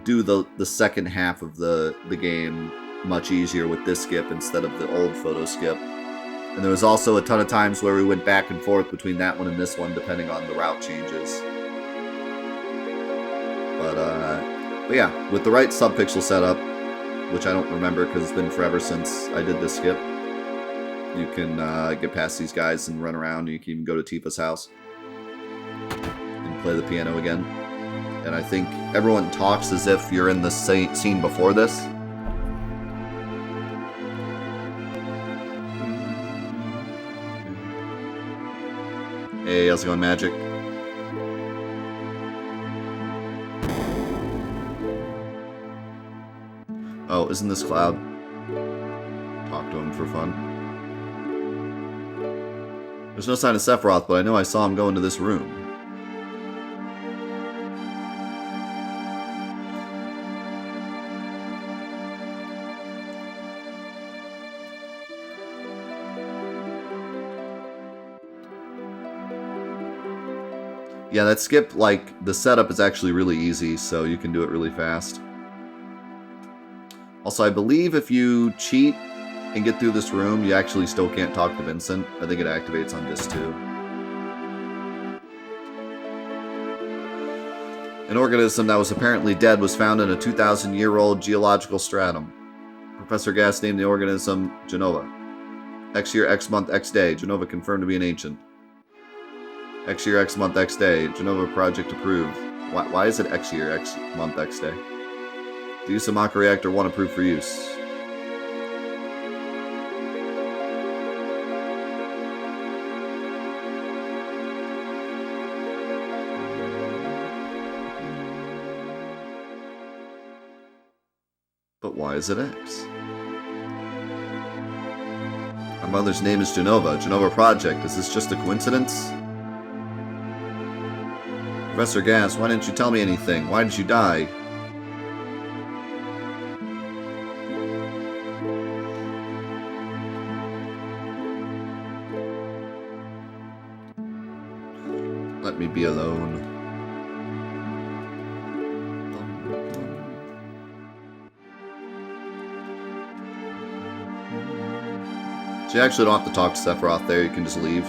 do the second half of the game much easier with this skip instead of the old photo skip. And there was also a ton of times where we went back and forth between that one and this one depending on the route changes. But yeah, with the right subpixel setup, which I don't remember because it's been forever since I did this skip, you can get past these guys and run around. You can even go to Tifa's house and play the piano again. And I think everyone talks as if you're in the scene before this. Hey, how's it going, Magic? Oh, isn't this Cloud? Talk to him for fun. There's no sign of Sephiroth, but I know I saw him go into this room. Yeah, that skip, like, the setup is actually really easy, so you can do it really fast. Also, I believe if you cheat and get through this room, you actually still can't talk to Vincent. I think it activates on disc 2. An organism that was apparently dead was found in a 2,000-year-old geological stratum. Professor Gass named the organism Genova. X year, X month, X day. Genova confirmed to be an ancient. X year, X month, X day. Genova project approved. Why is it X year, X month, X day? The use of Mako reactor 1 approved for use. But why is it X? My mother's name is Genova. Genova Project. Is this just a coincidence? Professor Gass, why didn't you tell me anything? Why did you die? Let me be alone. So you actually don't have to talk to Sephiroth there, you can just leave.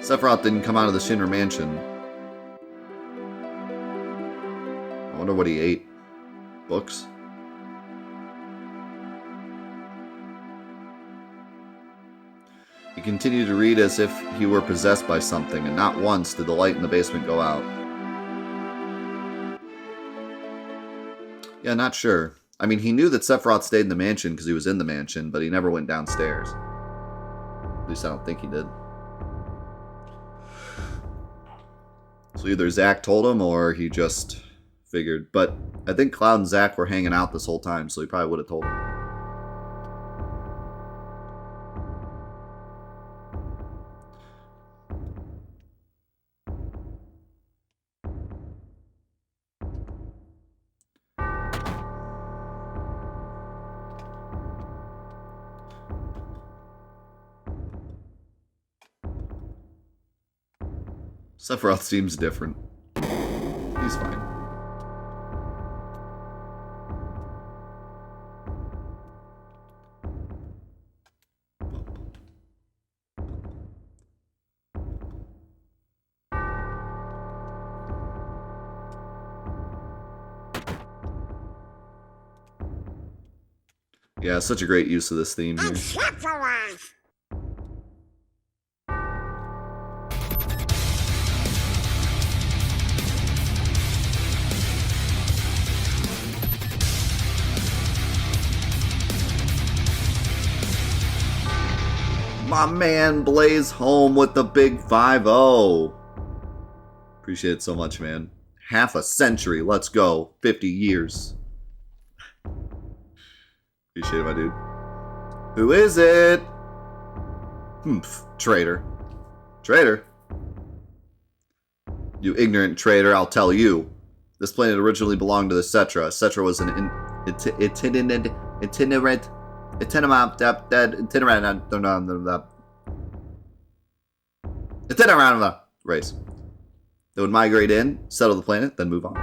Sephiroth didn't come out of the Shinra mansion. I wonder what he ate. Books? He continued to read as if he were possessed by something, and not once did the light in the basement go out. Yeah, not sure. I mean, he knew that Sephiroth stayed in the mansion because he was in the mansion, but he never went downstairs. At least I don't think he did. So either Zack told him or he just figured. But I think Cloud and Zack were hanging out this whole time, so he probably would have told him. Sephiroth seems different. He's fine. Yeah, such a great use of this theme here. My man Blaze home with the big 5-0. Appreciate it so much, man. Half a century. Let's go. 50 years. Appreciate it, my dude. Who is it? Traitor. Traitor? You ignorant traitor, I'll tell you. This planet originally belonged to the Cetra. Cetra was an itinerant race. They would migrate in, settle the planet, then move on.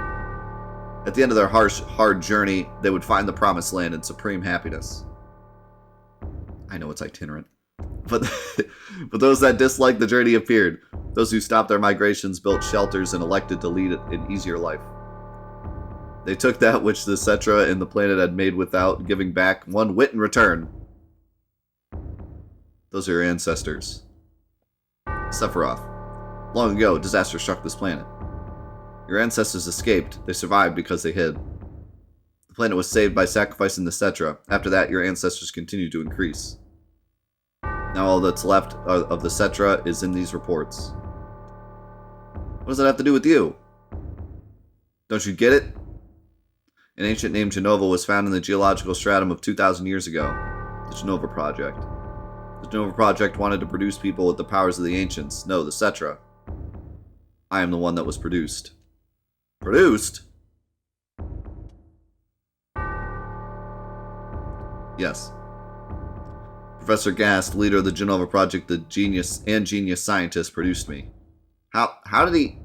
At the end of their hard journey, they would find the promised land and supreme happiness. I know it's itinerant. But those that disliked the journey appeared. Those who stopped their migrations built shelters and elected to lead an easier life. They took that which the Cetra and the planet had made without giving back one whit in return. Those are your ancestors. Sephiroth. Long ago, disaster struck this planet. Your ancestors escaped. They survived because they hid. The planet was saved by sacrificing the Cetra. After that, your ancestors continued to increase. Now all that's left of the Cetra is in these reports. What does that have to do with you? Don't you get it? An ancient named Genova was found in the geological stratum of 2,000 years ago. The Genova Project. The Genova Project wanted to produce people with the powers of the ancients. No, the Cetra. I am the one that was produced. Produced? Yes. Professor Gast, leader of the Genova Project, the genius scientist, produced me. How did he...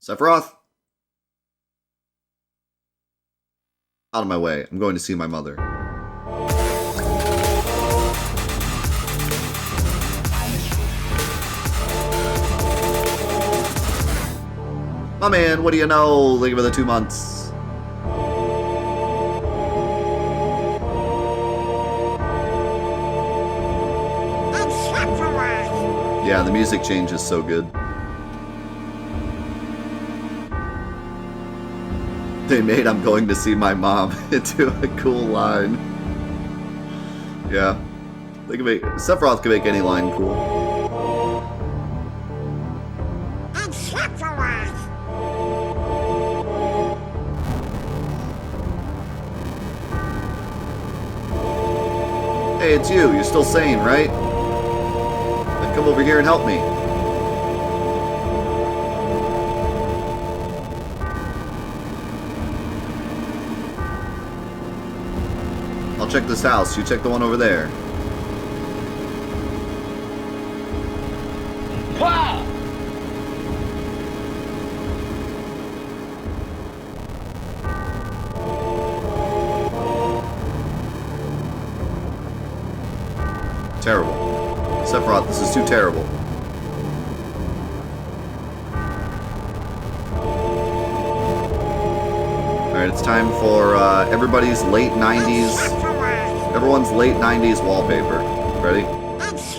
Sephiroth? Out of my way. I'm going to see my mother. My man, what do you know? Thank you for the 2 months. Yeah, the music change is so good. They made "I'm going to see my mom" into a cool line. Yeah. They can make... Sephiroth can make any line cool. Hey, it's you. You're still sane, right? Then come over here and help me. I'll check this house. You check the one over there. Wow! Terrible. Sephiroth, this is too terrible. Alright, it's time for everybody's late 90s... Everyone's late 90s wallpaper. Ready? That's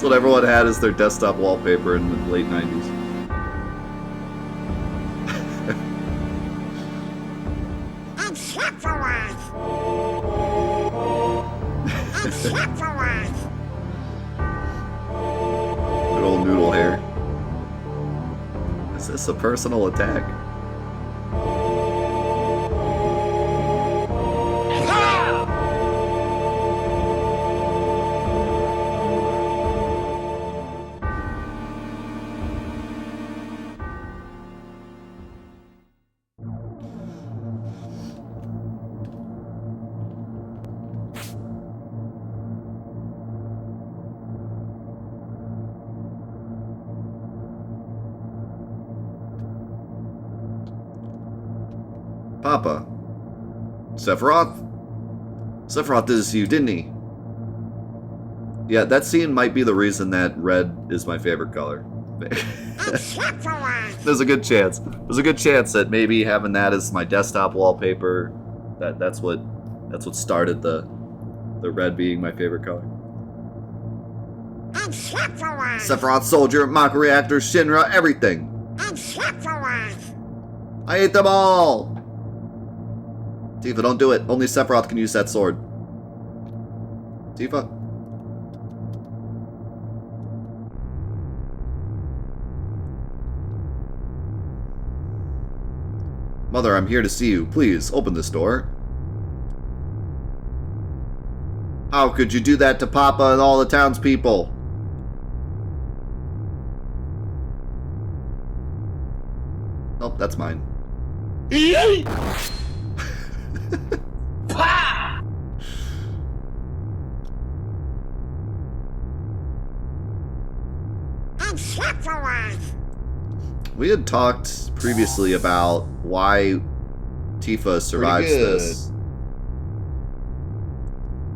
what everyone had as their desktop wallpaper in the late 90s. Good old noodle hair. Is this a personal attack? Papa. Sephiroth? Sephiroth did this to you, didn't he? Yeah, that scene might be the reason that red is my favorite color. There's a good chance. There's a good chance that maybe having that as my desktop wallpaper, that's what started the red being my favorite color. Sephiroth soldier, Mako reactor, Shinra, everything. I ate them all! Tifa, don't do it. Only Sephiroth can use that sword. Tifa? Mother, I'm here to see you. Please, open this door. How could you do that to Papa and all the townspeople? Nope, that's mine. And Sephiroth. We had talked previously about why Tifa survives this.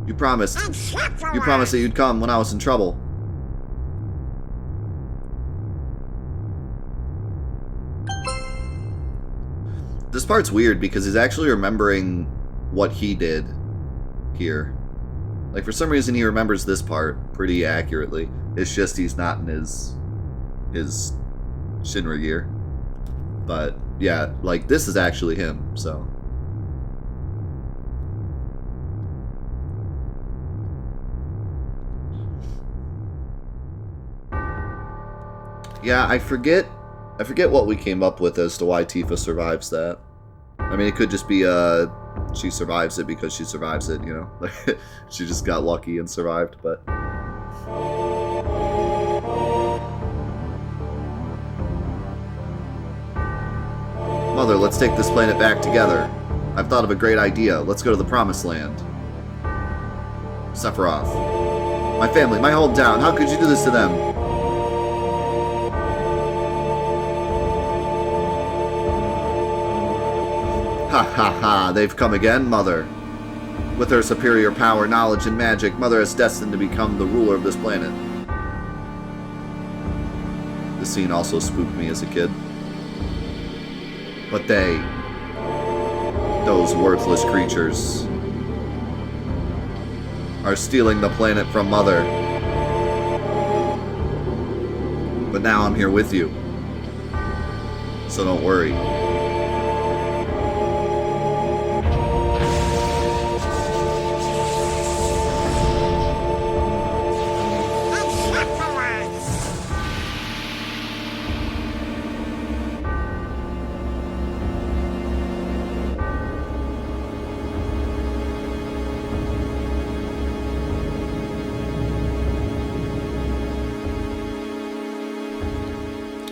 You promised. And Sephiroth. You promised that you'd come when I was in trouble. This part's weird because he's actually remembering what he did here. Like, for some reason he remembers this part pretty accurately. It's just he's not in his Shinra gear. But, yeah, like, this is actually him, so. Yeah, I forget what we came up with as to why Tifa survives that. I mean, it could just be, she survives it because she survives it, you know? She just got lucky and survived, but... Mother, let's take this planet back together. I've thought of a great idea. Let's go to the Promised Land. Sephiroth. My family, my hometown. How could you do this to them? Ha ha ha, they've come again, Mother. With her superior power, knowledge, and magic, Mother is destined to become the ruler of this planet. This scene also spooked me as a kid. But those worthless creatures, are stealing the planet from Mother. But now I'm here with you. So don't worry.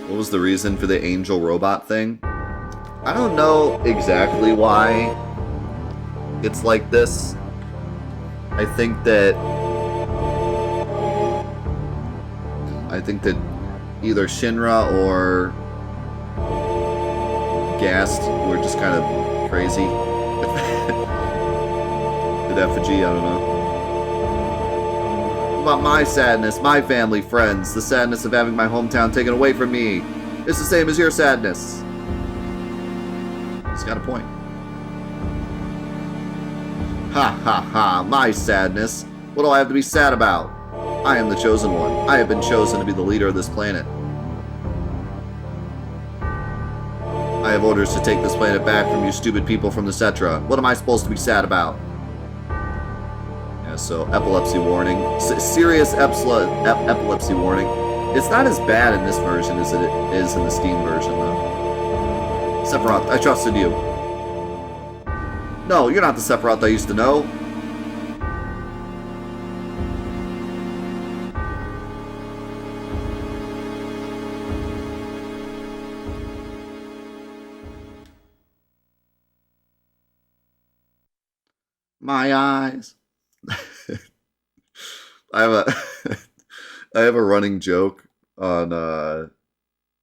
What was the reason for the angel robot thing? I don't know exactly why it's like this. I think that either Shinra or Gast were just kind of crazy. At effigy, I don't know. About my sadness, my family, friends, the sadness of having my hometown taken away from me. It's the same as your sadness. He's got a point. Ha ha ha, my sadness. What do I have to be sad about? I am the chosen one. I have been chosen to be the leader of this planet. I have orders to take this planet back from you stupid people from the Cetra. What am I supposed to be sad about? So, epilepsy warning. Serious epilepsy warning. It's not as bad in this version as it is in the Steam version, though. Sephiroth, I trusted you. No, you're not the Sephiroth I used to know. My eyes. I have a running joke on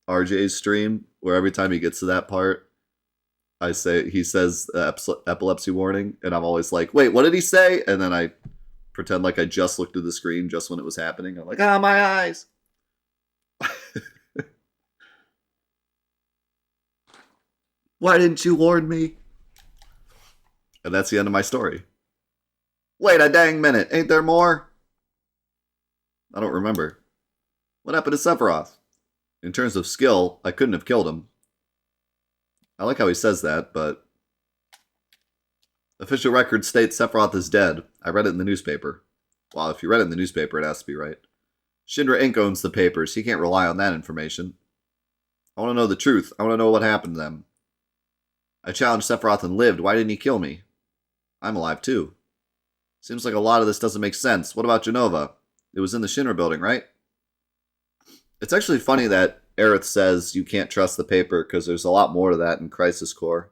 RJ's stream where every time he gets to that part, he says epilepsy warning, and I'm always like, wait, what did he say? And then I pretend like I just looked at the screen just when it was happening. I'm like, my eyes. Why didn't you warn me? And that's the end of my story. Wait a dang minute, ain't there more? I don't remember. What happened to Sephiroth? In terms of skill, I couldn't have killed him. I like how he says that, but... Official record states Sephiroth is dead. I read it in the newspaper. Well, if you read it in the newspaper, it has to be right. Shinra Inc. owns the papers. He can't rely on that information. I want to know the truth. I want to know what happened to them. I challenged Sephiroth and lived. Why didn't he kill me? I'm alive too. Seems like a lot of this doesn't make sense. What about Genova? It was in the Shinra building, right? It's actually funny that Aerith says you can't trust the paper because there's a lot more to that in Crisis Core.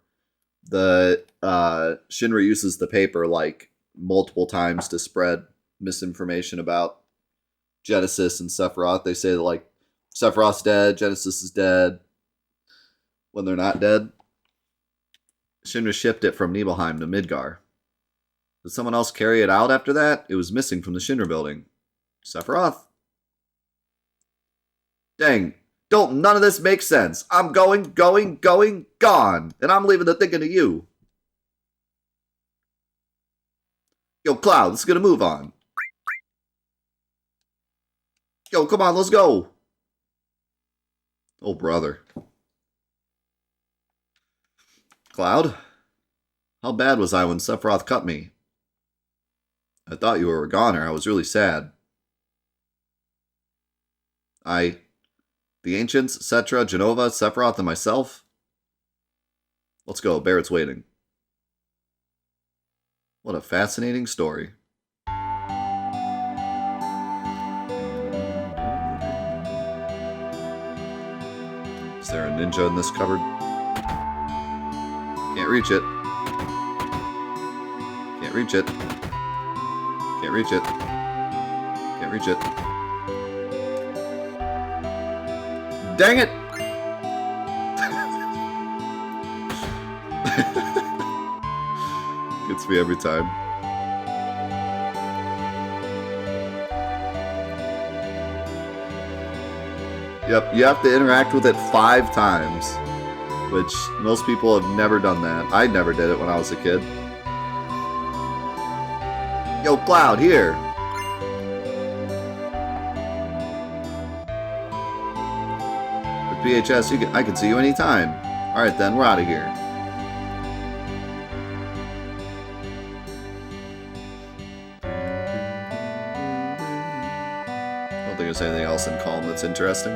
The Shinra uses the paper like multiple times to spread misinformation about Genesis and Sephiroth. They say that like Sephiroth's dead, Genesis is dead, when they're not dead. Shinra shipped it from Nibelheim to Midgar. Did someone else carry it out after that? It was missing from the Shinra building. Sephiroth? Dang, don't none of this make sense. I'm going, gone. And I'm leaving the thinking to you. Yo, Cloud, let's get a move on. Yo, come on, let's go. Oh, brother. Cloud? How bad was I when Sephiroth cut me? I thought you were a goner. I was really sad. The Ancients, Cetra, Genova, Sephiroth, and myself? Let's go. Barrett's waiting. What a fascinating story. Is there a ninja in this cupboard? Can't reach it. Can't reach it. Can't reach it. Can't reach it. Dang it! Gets me every time. Yep, you have to interact with it 5 times. Which, most people have never done that. I never did it when I was a kid. Yo, Cloud, here! With PHS, I can see you anytime. Alright then, we're out of here. I don't think there's anything else in Calm that's interesting.